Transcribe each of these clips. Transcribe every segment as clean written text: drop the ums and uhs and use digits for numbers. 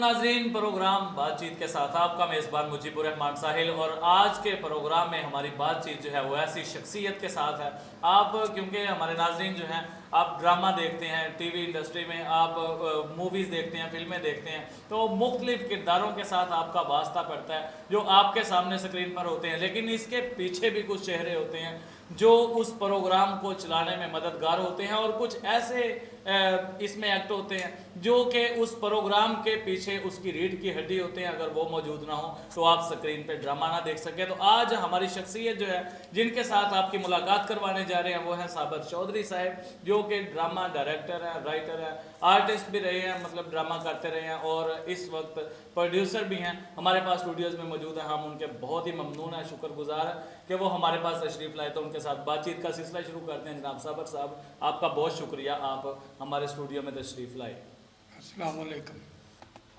नाजरीन, प्रोग्राम बातचीत के साथ आपका मेज़बान मुजीबुर रहमान साहिल। और आज के प्रोग्राम में हमारी बातचीत जो है वो ऐसी शख्सियत के साथ है। आप क्योंकि हमारे नाजरीन जो हैं, आप ड्रामा देखते हैं, टीवी इंडस्ट्री में आप मूवीज़ देखते हैं, फिल्में देखते हैं, तो मुख्तलिफ किरदारों के साथ आपका वास्ता पड़ता है जो आपके सामने स्क्रीन पर होते हैं, लेकिन इसके पीछे भी कुछ चेहरे होते हैं जो उस प्रोग्राम को चलाने में मददगार होते हैं, और कुछ ऐसे इसमें एक्ट होते हैं जो कि उस प्रोग्राम के पीछे उसकी रीढ़ की हड्डी होते हैं। अगर वो मौजूद ना हो तो आप स्क्रीन पे ड्रामा ना देख सके। तो आज हमारी शख्सियत जो है जिनके साथ आपकी मुलाकात करवाने जा रहे हैं वो हैं साबर चौधरी साहब, जो कि ड्रामा डायरेक्टर हैं, राइटर हैं, आर्टिस्ट भी रहे हैं, मतलब ड्रामा करते रहे हैं, और इस वक्त प्रोड्यूसर भी हैं। हमारे पास स्टूडियोज़ में मौजूद हैं। हम उनके बहुत ही ममनून हैं, शुक्रगुजार हैं कि वो हमारे पास तशरीफ़ लाए। तो उनके साथ बातचीत का सिलसिला शुरू करते हैं। जनाब साबर साहब, आपका बहुत शुक्रिया, आप हमारे स्टूडियो में तशरीफ़ लाए। अस्सलाम वालेकुम।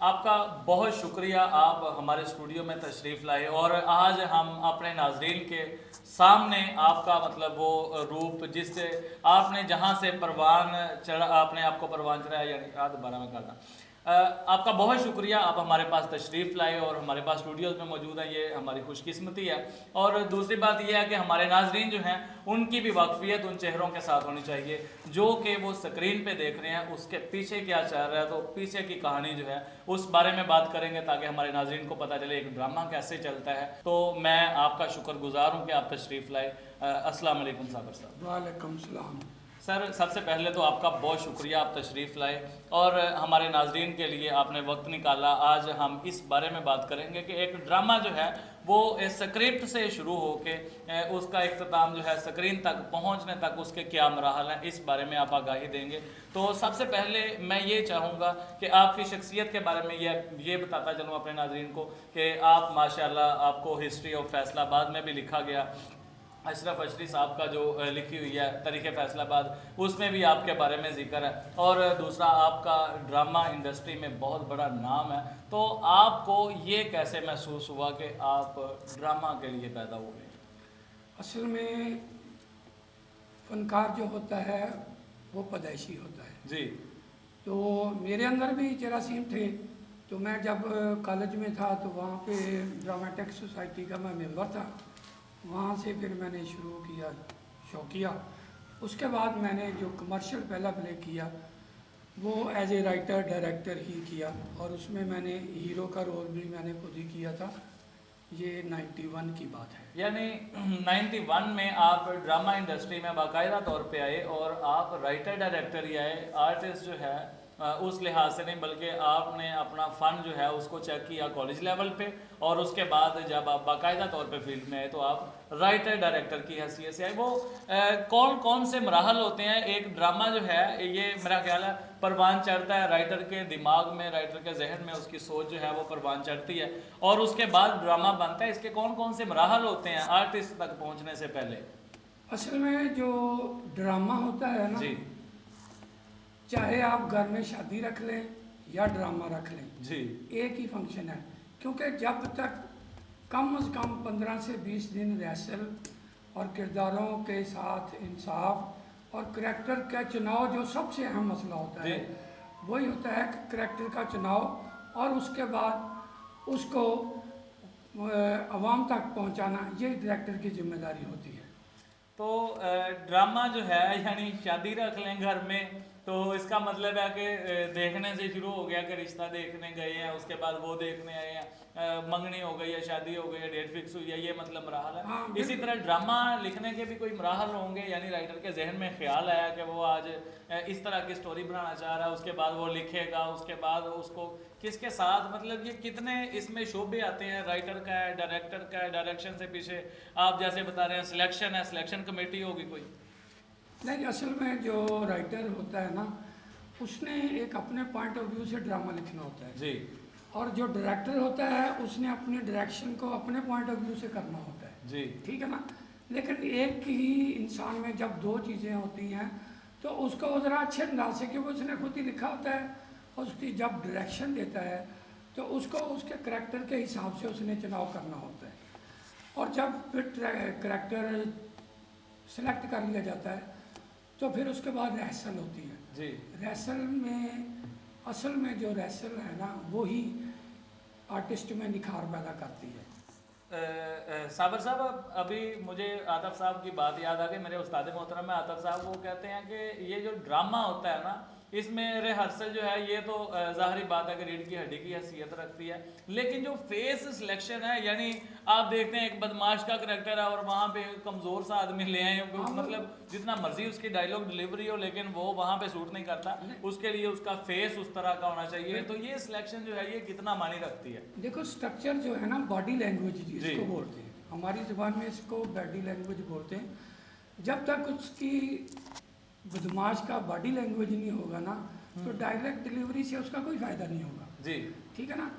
आपका बहुत शुक्रिया, आप हमारे स्टूडियो में तशरीफ़ लाए। और आज हम अपने नाजरीन के सामने आपका मतलब वो रूप जिससे आपने जहाँ से परवान चढ़ा, आपने आपको परवान चढ़ाया, यानी याद 12 में करना। आपका बहुत शुक्रिया, आप हमारे पास तशरीफ़ लाए और हमारे पास स्टूडियोज़ में मौजूद हैं, ये हमारी खुशकिस्मती है। और दूसरी बात यह है कि हमारे नाजरीन जो हैं उनकी भी वाकफियत उन चेहरों के साथ होनी चाहिए जो कि वो स्क्रीन पे देख रहे हैं, उसके पीछे क्या चल रहा है, तो पीछे की कहानी जो है उस बारे में बात करेंगे ताकि हमारे नाजरीन को पता चले एक ड्रामा कैसे चलता है। तो मैं आपका शुक्रगुजार हूँ कि आप तशरीफ़ लाए। अस्सलाम वालेकुम साबर साहब। वालेकुम सलाम। सर, सबसे पहले तो आपका बहुत शुक्रिया, आप तशरीफ़ लाए और हमारे नाजरीन के लिए आपने वक्त निकाला। आज हम इस बारे में बात करेंगे कि एक ड्रामा जो है वो स्क्रिप्ट से शुरू होके उसका इख्तिताम जो है स्क्रीन तक पहुंचने तक उसके क्या मराहल हैं, इस बारे में आप आगाही देंगे। तो सबसे पहले मैं ये चाहूँगा कि आपकी शख्सियत के बारे में ये बताता चलूँ अपने नाजरीन को कि आप माशाल्लाह, आपको हिस्ट्री ऑफ फैसलाबाद में भी लिखा गया, अशरफ अशरी साहब का जो लिखी हुई है तारीख़ फैसलाबाद, उसमें भी आपके बारे में जिक्र है। और दूसरा, आपका ड्रामा इंडस्ट्री में बहुत बड़ा नाम है। तो आपको ये कैसे महसूस हुआ कि आप ड्रामा के लिए पैदा हुए? असल में फनकार जो होता है वो पैदाइशी होता है जी। तो मेरे अंदर भी जरासीम थे। तो मैं जब कॉलेज में था तो वहाँ पे ड्रामेटिक सोसाइटी का मैं मेंबर था। वहाँ से फिर मैंने शुरू किया शौकिया। उसके बाद मैंने जो कमर्शियल पहला प्ले किया वो एज ए राइटर डायरेक्टर ही किया, और उसमें मैंने हीरो का रोल भी मैंने खुद ही किया था। ये 91 की बात है। यानी 91 में आप ड्रामा इंडस्ट्री में बाकायदा तौर पे आए और आप राइटर डायरेक्टर ही आए, आर्टिस्ट जो है उस लिहाज से नहीं, बल्कि आपने अपना फ़न जो है उसको चेक किया कॉलेज लेवल पे, और उसके बाद जब आप बाकायदा तौर पे फील्ड में आए तो आप राइटर डायरेक्टर की हैसियत से आए। वो कौन कौन से मराहल होते हैं? एक ड्रामा जो है ये मेरा ख्याल है परवान चढ़ता है राइटर के दिमाग में, राइटर के जहन में, उसकी सोच जो है वो परवान चढ़ती है और उसके बाद ड्रामा बनता है। इसके कौन कौन से मराहल होते हैं आर्टिस्ट तक पहुँचने से पहले? असल में जो ड्रामा होता है ना जी चाहे आप घर में शादी रख लें या ड्रामा रख लें जी, एक ही फंक्शन है। क्योंकि जब तक कम से कम 15 से 20 दिन रिहर्सल और किरदारों के साथ इंसाफ और करैक्टर का चुनाव, जो सबसे अहम मसला होता है वही होता है कि करैक्टर का चुनाव और उसके बाद उसको आवाम तक पहुंचाना, ये डायरेक्टर की जिम्मेदारी होती है। तो ड्रामा जो है यानी शादी रख लें घर में, तो इसका मतलब है कि देखने से शुरू हो गया कि रिश्ता देखने गए हैं, उसके बाद वो देखने आए हैं, मंगनी हो गई है, शादी हो गई है, डेट फिक्स हुई है, ये मतलब मराहल है। हाँ, इसी तरह ड्रामा लिखने के भी कोई मराहल होंगे, यानी राइटर के जहन में ख्याल आया कि वो आज इस तरह की स्टोरी बनाना चाह रहा है, उसके बाद वो लिखेगा, उसके बाद उसको किसके साथ, मतलब ये कितने इसमें शोबे आते हैं, राइटर का है, डायरेक्टर का है, डायरेक्शन से पीछे आप जैसे बता रहे हैं सिलेक्शन है, सिलेक्शन कमेटी होगी कोई? नहीं, असल में जो राइटर होता है ना उसने एक अपने पॉइंट ऑफ व्यू से ड्रामा लिखना होता है जी, और जो डायरेक्टर होता है उसने अपने डायरेक्शन को अपने पॉइंट ऑफ व्यू से करना होता है जी, ठीक है ना। लेकिन एक ही इंसान में जब दो चीज़ें होती हैं तो उसको ज़रा अच्छे अंदाज से, क्योंकि उसने खुद ही लिखा होता है, उसकी जब डायरेक्शन देता है तो उसको उसके करैक्टर के हिसाब से उसने चुनाव करना होता है। और जब फिर करैक्टर सेलेक्ट कर लिया जाता है तो फिर उसके बाद रिहर्सल होती है। जी, रिहर्सल में असल में जो रेसल है ना वो ही आर्टिस्ट में निखार पैदा करती है। साबर साहब, अभी मुझे आतिफ साहब की बात याद आ गई, मेरे उस्ताद मोहतरम में आतिफ साहब, वो कहते हैं कि ये जो ड्रामा होता है ना, इसमें रिहर्सल जो है ये तो ज़ाहरी बात है कि रीढ़ की हड्डी की हैसियत रखती है, लेकिन जो फेस सिलेक्शन है, यानी आप देखते हैं एक बदमाश का करैक्टर है और वहाँ पे कमज़ोर सा आदमी ले आए, मतलब जितना मर्जी उसकी डायलॉग डिलीवरी हो लेकिन वो वहाँ पे सूट नहीं करता, उसके लिए उसका फेस उस तरह का होना चाहिए। तो ये सिलेक्शन जो है ये कितना मानी रखती है? देखो स्ट्रक्चर जो है ना बॉडी लैंग्वेज जिसको बोलते हैं, हमारी ज़बान में इसको बॉडी लैंग्वेज बोलते हैं। जब तक उसकी बदमाश का बॉडी लैंग्वेज नहीं होगा ना तो डायरेक्ट डिलीवरी से उसका कोई फ़ायदा नहीं होगा जी, ठीक है ना।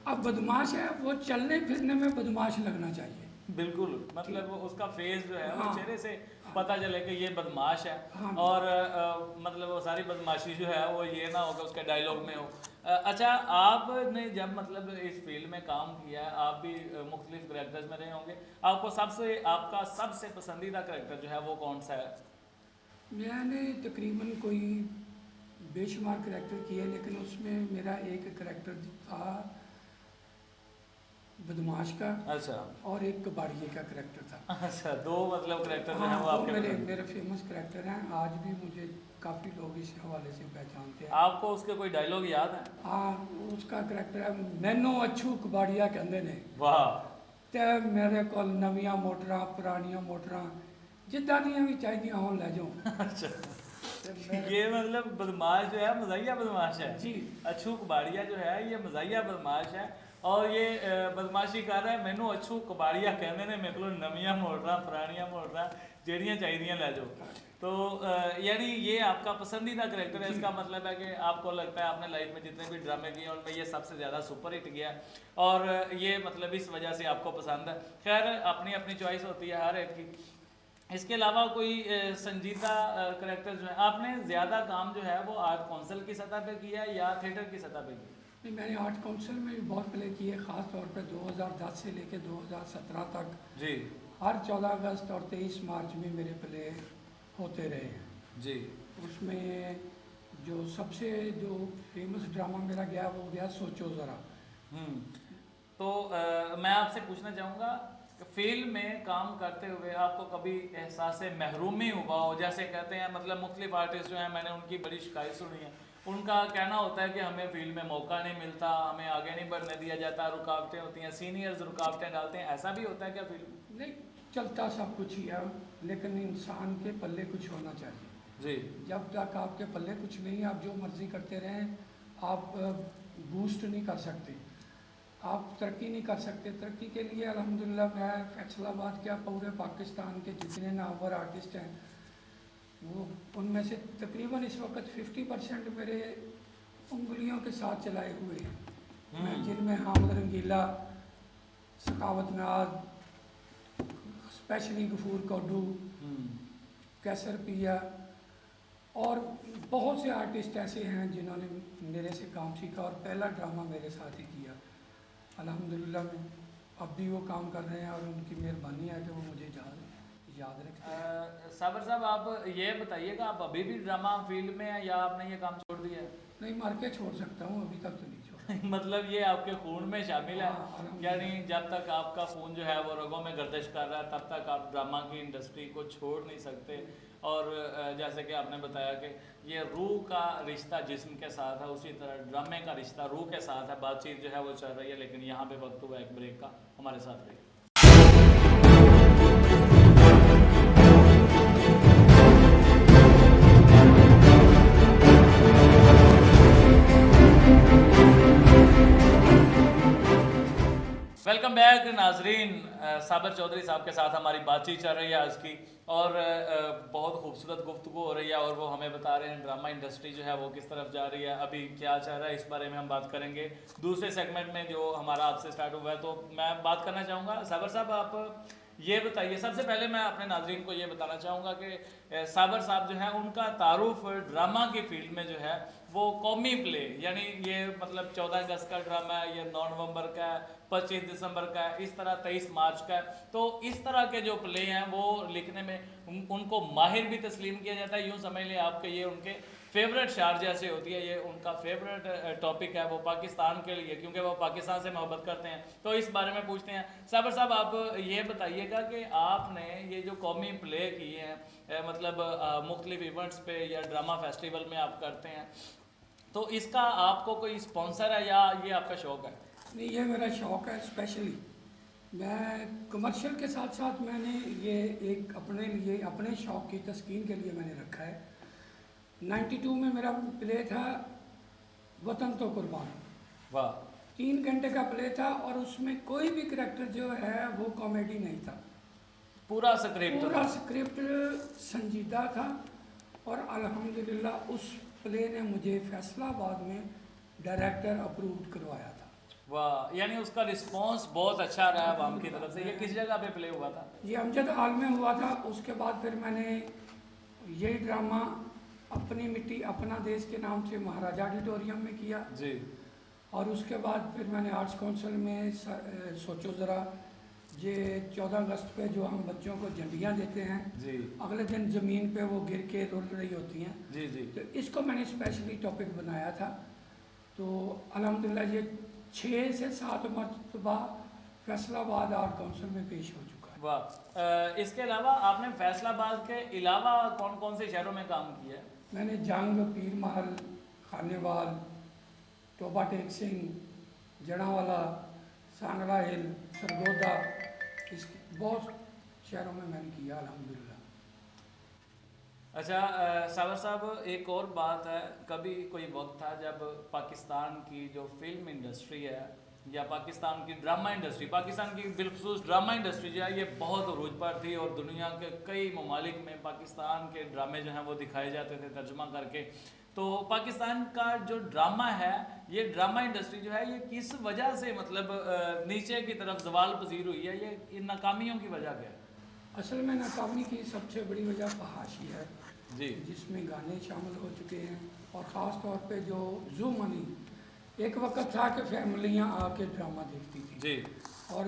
अब बदमाश है वो चलने फिरने में बदमाश लगना चाहिए, बिल्कुल, मतलब उसका फेस जो है वो हाँ, चेहरे से पता चले कि ये बदमाश है, हाँ, और मतलब वो सारी बदमाशी जो है वो ये ना हो कि उसके डायलॉग में हो। अच्छा, आपने जब मतलब इस फील्ड में काम किया है, आप भी मुख्तलिफ करेक्टर्स में रहे होंगे, आपका सबसे पसंदीदा करेक्टर जो है वो कौन सा है? मैंने तकरीबन कोई बेशुमार करैक्टर किए लेकिन उसमें मेरा एक करैक्टर था बदमाश का अच्छा और एक कबाड़िए का करैक्टर था। अच्छा, दो मतलब करेक्टर जो हाँ, है वो वो आपके मेरे पसंद। मेरे फेमस करैक्टर हैं, आज भी मुझे काफ़ी लोग इस हवाले से पहचानते हैं। आपको उसके कोई डायलॉग याद है? हाँ, उसका करैक्टर है मैनू अच्छू कबाड़िया कहते ने वाह, ते मेरे को नवियां मोटरां पुरानियां मोटरां जिद्दां दियां भी चाहिए होन ले जाओ। अच्छा, ये मतलब बदमाश जो है मजाइया बदमाश है जी, अच्छू कबाड़िया जो है ये मजाइया बदमाश है, और ये बदमाशी कर रहा है, मैनू अच्छू कबाड़िया कहते ने, मेरे को नवियां मोटरां पुरानियां मोटरां ਜਿਹੜੀਆਂ ਚਾਹੀਦੀਆਂ ले जाओ। तो यानी ये आपका पसंदीदा करेक्टर है, इसका मतलब है कि आपको लगता है आपने लाइफ में जितने भी ड्रामे किए उनमें ये सबसे ज़्यादा सुपर हिट गया और ये मतलब इस वजह से आपको पसंद है। खैर, अपनी अपनी चॉइस होती है हर एक की। इसके अलावा कोई संजीदा करेक्टर जो है, आपने ज़्यादा काम जो है वो आर्ट काउंसिल की सतह पे किया है या थिएटर की सतह पे किया? नहीं, मैंने आर्ट काउंसिल में भी बहुत प्ले किए, ख़ास तौर पे 2010 से लेकर 2017 तक जी हर 14 अगस्त और 23 मार्च में मेरे प्ले होते रहे हैं। जी, उसमें जो सबसे जो फेमस ड्रामा मेरा गया वो गया सोचो ज़रा। तो मैं आपसे पूछना चाहूँगा, फील्ड में काम करते हुए आपको कभी एहसास महरूमी हुआ हो? जैसे कहते हैं मतलब मुख्तलिफ आर्टिस्ट जो हैं, मैंने उनकी बड़ी शिकायत सुनी है, उनका कहना होता है कि हमें फील्ड में मौका नहीं मिलता, हमें आगे नहीं बढ़ने दिया जाता, रुकावटें होती हैं, सीनियर्स रुकावटें डालते हैं, ऐसा भी होता है क्या फील्ड में? नहीं, चलता सब कुछ ही है लेकिन इंसान के पल्ले कुछ होना चाहिए। जी, जब तक आपके पल्ले कुछ नहीं, आप जो मर्ज़ी करते रहें, आप बूस्ट नहीं कर सकते, आप तरक्की नहीं कर सकते। तरक्की के लिए अल्हम्दुलिल्लाह मैं फैसलाबाद क्या पूरे पाकिस्तान के जितने नामवर आर्टिस्ट हैं वो उनमें से तकरीबन इस वक्त 50% मेरे उंगलियों के साथ चलाए हुए हैं। मैं जिनमें हामिद रंगीला, सखावत नाज, स्पेशली गफूर कोडू, कैसर पिया और बहुत से आर्टिस्ट ऐसे हैं जिन्होंने मेरे से काम सीखा और पहला ड्रामा मेरे साथ ही किया। अल्हम्दुलिल्लाह में अब भी वो काम कर रहे हैं और उनकी मेहरबानी है कि वो मुझे याद रखते हैं। साबर साहब, आप ये बताइएगा, आप अभी भी ड्रामा फील्ड में हैं या आपने ये काम छोड़ दिया है? नहीं, मार के छोड़ सकता हूँ, अभी तक तो नहीं छोड़ा। मतलब ये आपके खून में शामिल है, हाँ, यानी जब तक आपका खून जो है वो रगों में गर्दिश कर रहा है तब तक आप ड्रामा की इंडस्ट्री को छोड़ नहीं सकते। और जैसे कि आपने बताया कि ये रूह का रिश्ता जिस्म के साथ है, उसी तरह ड्रामे का रिश्ता रूह के साथ है। बातचीत जो है वो चल रही है, लेकिन यहाँ पे वक्त हुआ एक ब्रेक का, हमारे साथ रहिए। वेलकम बैक नाजरीन, साबर चौधरी साहब के साथ हमारी बातचीत चल रही है आज की और बहुत खूबसूरत गुफ्तगू हो रही है और वो हमें बता रहे हैं ड्रामा इंडस्ट्री जो है वो किस तरफ जा रही है, अभी क्या चल रहा है, इस बारे में हम बात करेंगे दूसरे सेगमेंट में जो हमारा आपसे स्टार्ट हुआ है। तो मैं बात करना चाहूँगा साबर साहब, आप ये बताइए, सबसे पहले मैं अपने नाजरीन को ये बताना चाहूँगा कि साबर साहब जो है उनका तारुफ ड्रामा की फील्ड में जो है वो कौमी प्ले, यानी ये मतलब 14 अगस्त का ड्रामा है, ये 9 नवंबर का है, 25 दिसंबर का है, इस तरह 23 मार्च का है। तो इस तरह के जो प्ले हैं वो लिखने में उनको माहिर भी तस्लीम किया जाता है, यूँ समझ लें आपके ये उनके फेवरेट शार जैसे होती है, ये उनका फेवरेट टॉपिक है वो पाकिस्तान के लिए, क्योंकि वो पाकिस्तान से मोहब्बत करते हैं। तो इस बारे में पूछते हैं साबर साहब, आप ये बताइएगा कि आपने ये जो कौमी प्ले किए हैं, मतलब मुख्तलिफ इवेंट्स पे या ड्रामा फेस्टिवल में आप करते हैं, तो इसका आपको कोई स्पॉन्सर है या ये आपका शौक है? नहीं, ये मेरा शौक़ है। स्पेशली मैं कमर्शियल के साथ साथ मैंने ये एक अपने लिए, अपने शौक़ की तस्कीन के लिए मैंने रखा है। 92 में मेरा प्ले था वतन तो कुर्बान। वाह। 3 घंटे का प्ले था और उसमें कोई भी करैक्टर जो है वो कॉमेडी नहीं था। पूरा स्क्रिप्ट? पूरा स्क्रिप्ट संजीदा था। और अल्हम्दुलिल्लाह उस प्ले ने मुझे फैसलाबाद में डायरेक्टर अप्रूव करवाया था। वाह, यानी उसका रिस्पांस बहुत अच्छा रहा आवाम की तरफ से। ये किस जगह पे प्ले हुआ था? ये अमजद हॉल में हुआ था। उसके बाद फिर मैंने ये ड्रामा अपनी मिट्टी अपना देश के नाम से महाराजा ऑडिटोरियम में किया जी। और उसके बाद फिर मैंने आर्ट्स काउंसिल में सोचो ज़रा, ये 14 अगस्त पे जो हम बच्चों को झंडियाँ देते हैं जी, अगले दिन ज़मीन पे वो गिर के रुल रही होती हैं। जी जी। तो इसको मैंने स्पेशली टॉपिक बनाया था। तो अल्हम्दुलिल्लाह ये 6 से 7 मरतबा फैसलाबाद आर्ट काउंसिल में पेश हो चुका है। वाह। इसके अलावा आपने फैसलाबाद के अलावा कौन कौन से शहरों में काम किया है? मैंने जंग, पीर महल, खानेवाल, टोबा टेक सिंह, जड़ावाला, सांगला हिल, सरगोदा, इस बहुत शहरों में मैंने किया अल्हम्दुलिल्लाह। अच्छा सावर साहब, एक और बात है, कभी कोई वक्त था जब पाकिस्तान की जो फिल्म इंडस्ट्री है या पाकिस्तान की ड्रामा इंडस्ट्री, पाकिस्तान की बिलखुसूस ड्रामा इंडस्ट्री जो है ये बहुत अरूज पर थी और दुनिया के कई ममालिक में पाकिस्तान के ड्रामे जो हैं वो दिखाए जाते थे तर्जुमा करके। तो पाकिस्तान का जो ड्रामा है, ये ड्रामा इंडस्ट्री जो है ये किस वजह से मतलब नीचे की तरफ जवाल पजीर हुई है? ये इन नाकामियों की वजह क्या है? असल में नाकामी की सबसे बड़ी वजह फहाशी है जी, जिसमें गाने शामिल हो चुके हैं और ख़ास तौर पे जो जू मनी, एक वक्त था कि फैमिलियाँ आके ड्रामा देखती थी जी, और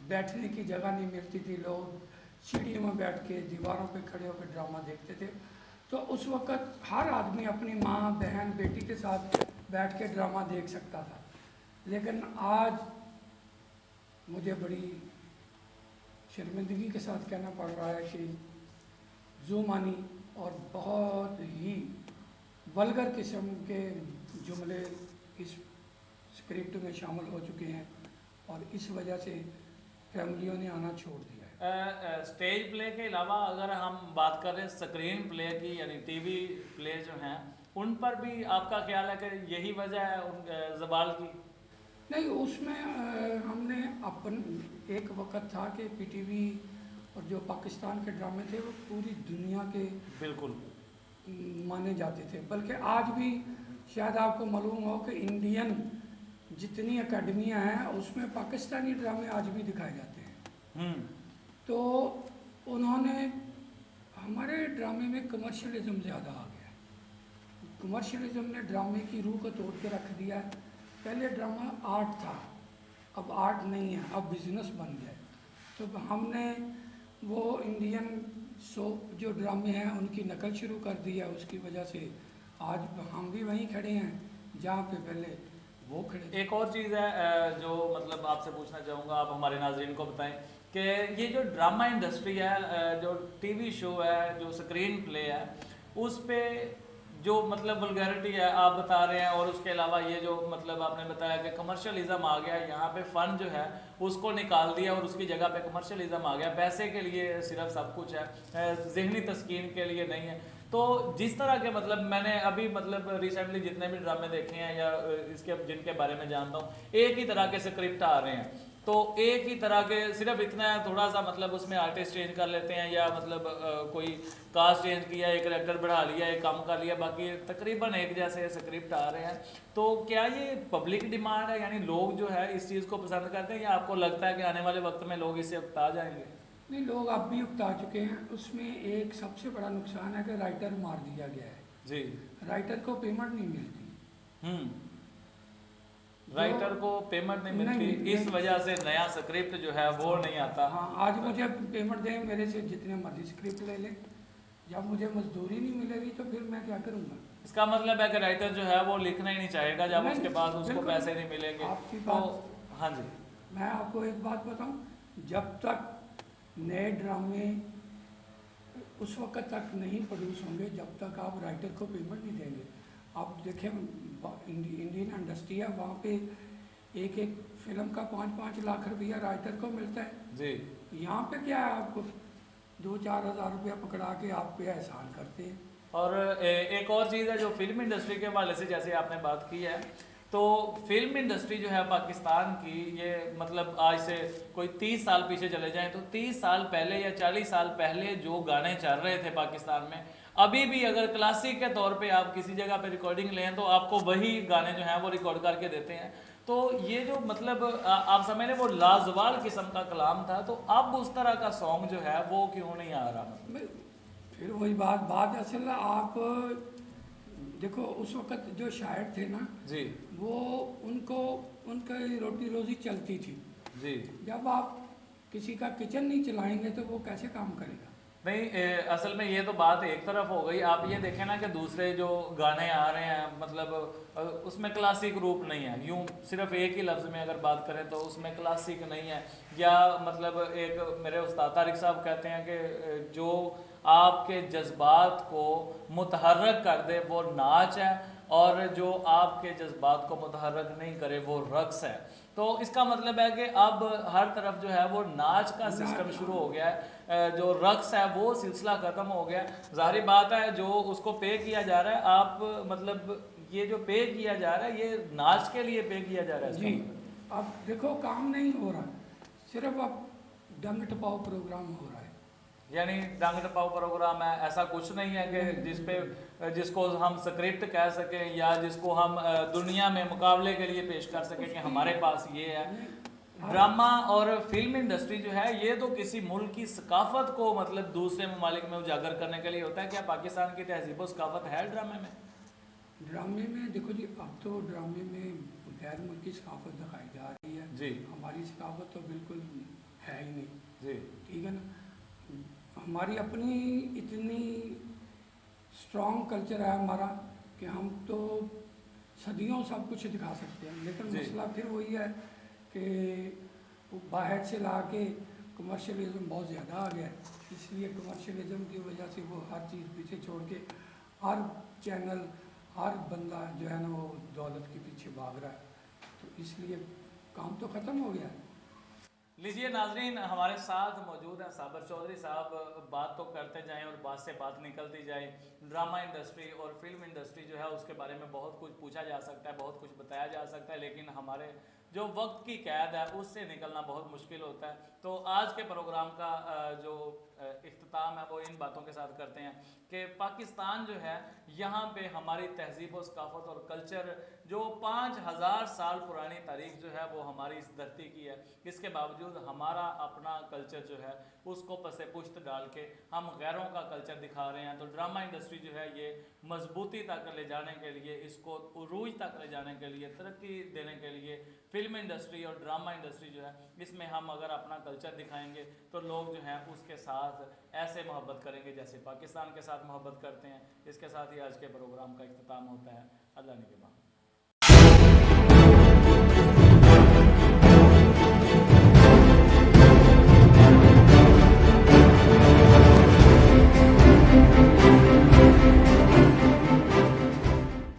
बैठने की जगह नहीं मिलती थी, लोग सीढ़ियों में बैठ के दीवारों पे खड़े होकर ड्रामा देखते थे। तो उस वक़्त हर आदमी अपनी माँ, बहन, बेटी के साथ बैठ के ड्रामा देख सकता था। लेकिन आज मुझे बड़ी शर्मिंदगी के साथ कहना पड़ रहा है कि जुमानी और बहुत ही वल्गर किस्म के जुमले इस स्क्रिप्ट में शामिल हो चुके हैं और इस वजह से फैमिलियों ने आना छोड़ दिया है। स्टेज प्ले के अलावा अगर हम बात करें स्क्रीन प्ले की, यानी टीवी प्ले जो हैं, उन पर भी आपका ख्याल है कि यही वजह है उन जवाल की? नहीं, उसमें हमने अपन एक वक्त था कि पीटीवी और जो पाकिस्तान के ड्रामे थे वो पूरी दुनिया के बिल्कुल माने जाते थे। बल्कि आज भी शायद आपको मालूम हो कि इंडियन जितनी अकेडमियां हैं उसमें पाकिस्तानी ड्रामे आज भी दिखाए जाते हैं। तो उन्होंने हमारे ड्रामे में कमर्शियलिज्म ज़्यादा आ गया है। कमर्शियलिज्म ने ड्रामे की रूह को तोड़ के रख दिया है। पहले ड्रामा आर्ट था, अब आर्ट नहीं है, अब बिजनेस बन गया है। तो हमने वो इंडियन सोप जो ड्रामे हैं उनकी नकल शुरू कर दी है। उसकी वजह से आज हम भी वहीं खड़े हैं जहाँ पे पहले वो खड़े थे। एक और चीज़ है जो मतलब आपसे पूछना चाहूँगा, आप हमारे नाजरीन को बताएं कि ये जो ड्रामा इंडस्ट्री है, जो टीवी शो है, जो स्क्रीन प्ले है, उस पे जो मतलब वल्गैरिटी है आप बता रहे हैं, और उसके अलावा ये जो मतलब आपने बताया कि कमर्शियलिज्म आ गया, यहाँ पे फ़न जो है उसको निकाल दिया और उसकी जगह पे कमर्शियलिज्म आ गया। पैसे के लिए सिर्फ सब कुछ है, ज़हनी तस्कीन के लिए नहीं है। तो जिस तरह के मतलब मैंने अभी मतलब रिसेंटली जितने भी ड्रामे देखे हैं या इसके जिनके बारे में जानता हूँ, एक ही तरह के स्क्रिप्ट आ रहे हैं, तो एक ही तरह के सिर्फ इतना थोड़ा सा मतलब उसमें आर्टिस्ट चेंज कर लेते हैं या मतलब कोई कास्ट चेंज किया, एक करेक्टर बढ़ा लिया, एक कम कर लिया, बाकी तकरीबन एक जैसे स्क्रिप्ट आ रहे हैं। तो क्या ये पब्लिक डिमांड है, यानी लोग जो है इस चीज़ को पसंद करते हैं, या आपको लगता है कि आने वाले वक्त में लोग इससे उकता जाएंगे? नहीं, लोग अब भी उकता चुके हैं। उसमें एक सबसे बड़ा नुकसान है कि राइटर मार दिया गया है जी, राइटर को पेमेंट नहीं मिलती। राइटर को पेमेंट नहीं मिलती, इस वजह से नया स्क्रिप्ट जो है वो नहीं आता। हाँ, आज मुझे पेमेंट दें, मेरे से जितने मर्जी स्क्रिप्ट ले लें, जब मुझे मजदूरी नहीं मिलेगी तो फिर मैं क्या करूँगा? इसका मतलब है कि राइटर जो है वो लिखना ही नहीं चाहेगा जब नहीं, उसके पास उसको बिल्कुल पैसे नहीं मिलेंगे। आपकी तो बात। हाँ जी, मैं आपको एक बात बताऊं, जब तक नए ड्रामे उस वक्त तक नहीं प्रोड्यूस होंगे जब तक आप राइटर को पेमेंट नहीं देंगे। आप देखें इंडियन इंडस्ट्री है, वहाँ पे एक एक फिल्म का 5-5 लाख रुपया राइटर को मिलता है। जी। यहाँ पे क्या है, आपको 2-4 हज़ार रुपया पकड़ा के आप पे एहसान करते हैं। और एक और चीज़ है जो फिल्म इंडस्ट्री के हवाले से जैसे आपने बात की है, तो फिल्म इंडस्ट्री जो है पाकिस्तान की, ये मतलब आज से कोई 30 साल पीछे चले जाएं तो 30 साल पहले या 40 साल पहले जो गाने चल रहे थे पाकिस्तान में, अभी भी अगर क्लासिक के तौर पे आप किसी जगह पे रिकॉर्डिंग लें तो आपको वही गाने जो हैं वो रिकॉर्ड करके देते हैं। तो ये जो मतलब आप समझ लें वो लाजवाल किस्म का कलाम था, तो अब उस तरह का सॉन्ग जो है वो क्यों नहीं आ रहा? फिर वही बात असल आप देखो, उस वक्त जो शायर थे ना जी वो उनको उनकी रोटी रोजी चलती थी। जी। जब आप किसी का किचन नहीं चलाएंगे तो वो कैसे काम करेगा? नहीं, असल में ये तो बात एक तरफ हो गई। आप ये देखें ना कि दूसरे जो गाने आ रहे हैं मतलब उसमें क्लासिक रूप नहीं है। यूं सिर्फ एक ही लफ्ज़ में अगर बात करें तो उसमें क्लासिक नहीं है। या मतलब एक मेरे उस्ताद तारिक साहब कहते हैं कि जो आपके जज्बात को मुतहर्रक कर दे वो नाच है, और जो आपके जज्बात को मुतहर्रक नहीं करे वो रक्स है। तो इसका मतलब है कि अब हर तरफ जो है वो नाच का सिस्टम शुरू हो गया है, जो रक्स है वो सिलसिला ख़त्म हो गया। ज़ाहिर बात है जो उसको पे किया जा रहा है, आप मतलब ये जो पे किया जा रहा है ये नाच के लिए पे किया जा रहा है। जी, अब देखो काम नहीं हो रहा, सिर्फ अब डंग टपाओ प्रोग्राम हो रहा है। यानी डंग टपाओ प्रोग्राम है, ऐसा कुछ नहीं है कि जिसको हम स्क्रिप्ट कह सकें या जिसको हम दुनिया में मुकाबले के लिए पेश कर सकें कि हमारे पास ये है। ड्रामा और फिल्म इंडस्ट्री जो है ये तो किसी मुल्क की सकाफत को मतलब दूसरे ममालिक में उजागर करने के लिए होता है। क्या पाकिस्तान की तहजीब व सकाफत है ड्रामे में? ड्रामे में देखो जी, अब तो ड्रामे में गैर मुल्की सकाफत दिखाई जा रही है जी। हमारी सकाफत तो बिल्कुल है ही नहीं। जी ठीक है ना, हमारी अपनी इतनी स्ट्रॉन्ग कल्चर है हमारा कि हम तो सदियों सब कुछ दिखा सकते हैं, लेकिन जी। मसला फिर वही है कि वो बाहर से ला के कमर्शलिज्म बहुत ज़्यादा आ गया है। इसलिए कमर्शलिज्म की वजह से वो हर चीज़ पीछे छोड़ के हर चैनल हर बंदा जो है ना वो दौलत के पीछे भाग रहा है, तो इसलिए काम तो ख़त्म हो गया है। लीजिए नाजरीन, हमारे साथ मौजूद हैं साबिर चौधरी साहब। बात तो करते जाएं और बात से बात निकलती जाए। ड्रामा इंडस्ट्री और फिल्म इंडस्ट्री जो है उसके बारे में बहुत कुछ पूछा जा सकता है, बहुत कुछ बताया जा सकता है, लेकिन हमारे जो वक्त की कैद है उससे निकलना बहुत मुश्किल होता है। तो आज के प्रोग्राम का जो इख्तिताम है वो इन बातों के साथ करते हैं कि पाकिस्तान जो है यहाँ पे हमारी तहजीब व सकाफत और कल्चर जो 5000 साल पुरानी तारीख जो है वो हमारी इस धरती की है, इसके बावजूद हमारा अपना कल्चर जो है उसको पसे पुश्त डाल के हम गैरों का कल्चर दिखा रहे हैं। तो ड्रामा इंडस्ट्री जो है ये मजबूती तक ले जाने के लिए, इसको उरूज तक ले जाने के लिए, तरक्की देने के लिए फिल्म इंडस्ट्री और ड्रामा इंडस्ट्री जो है इसमें हम अगर अपना कल्चर दिखाएंगे तो लोग जो हैं उसके साथ ऐसे मोहब्बत करेंगे जैसे पाकिस्तान के साथ मोहब्बत करते हैं। इसके साथ ही आज के प्रोग्राम का इख्तिताम होता है। अल्लाह ने के बाद।